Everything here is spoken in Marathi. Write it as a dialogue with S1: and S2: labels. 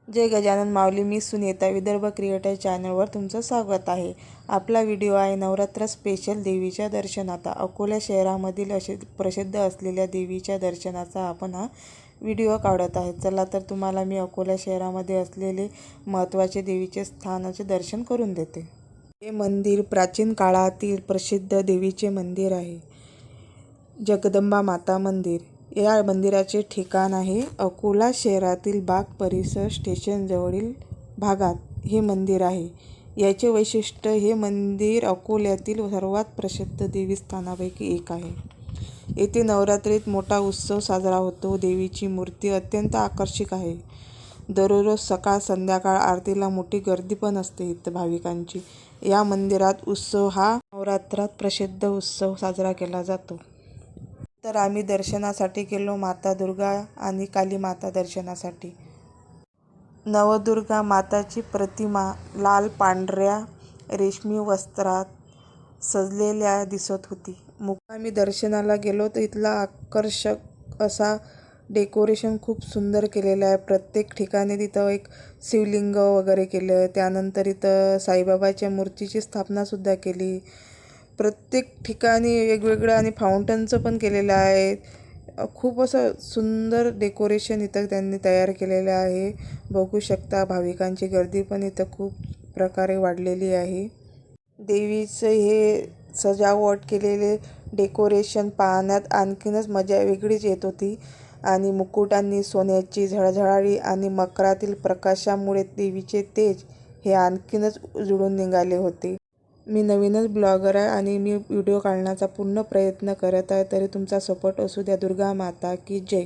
S1: जय गजानन माऊली. मी सुनीता, विदर्भ क्रिएटर चॅनलवर तुमचं स्वागत आहे. आपला व्हिडिओ आहे नवरात्र स्पेशल देवीच्या दर्शनाचा. अकोला शहरामधील प्रसिद्ध असलेल्या देवीच्या दर्शनाचा आपण हा व्हिडिओ काढत आहे. चला तर तुम्हाला मी अकोला शहरामध्ये असलेले महत्त्वाचे देवीचे स्थानाचे दर्शन करून देते. हे मंदिर प्राचीन काळातील प्रसिद्ध देवीचे मंदिर आहे. जगदंबा माता मंदिर. या मंदिराचे ठिकाण आहे अकोला शहरातील बाग परिसर स्टेशनजवळील भागात हे मंदिर आहे. याचे वैशिष्ट्य, हे मंदिर अकोल्यातील सर्वात प्रसिद्ध देवस्थानापैकी एक आहे. येथे नवरात्रीत मोठा उत्सव साजरा होतो. देवीची मूर्ती अत्यंत आकर्षक आहे. दररोज सकाळ संध्याकाळ आरतीला मोठी गर्दी पण असते इथं भाविकांची. या मंदिरात उत्सव हा नवरात्रात प्रसिद्ध उत्सव साजरा केला जातो. तर आम्ही दर्शनासाठी गेलो माता दुर्गा आणि काली माता दर्शनासाठी. नवदुर्गा माताची प्रतिमा लाल पांढऱ्या रेशमी वस्त्रात सजलेल्या दिसत होती. आम्ही दर्शनाला गेलो तर इथला आकर्षक असा डेकोरेशन खूप सुंदर केलेलं आहे. प्रत्येक ठिकाणी तिथं एक शिवलिंग वगैरे केलं. त्यानंतर इथं साईबाबाच्या मूर्तीची स्थापनासुद्धा केली. प्रत्येक ठिकाणी वेगवेगळं आणि फाउंटनचं पण केलेलं आहे. खूप असं सुंदर डेकोरेशन इथं त्यांनी तयार केलेलं आहे. बघू शकता भाविकांची गर्दी पण इथं खूप प्रकारे वाढलेली आहे. देवीचं हे सजावट केलेले डेकोरेशन पाहण्यात आणखीनच मजा वेगळीच येत होती. आणि मुकुटांनी सोन्याची झळझळाळी आणि मकरातील प्रकाशामुळे देवीचे तेज हे आणखीनच उजळून निघाले होते. मी नवीनच ब्लॉगर आहे आणि मी व्हिडिओ काढण्याचा पूर्ण प्रयत्न करत आहे. तरी तुमचा सपोर्ट असू द्या. दुर्गा माता की जय.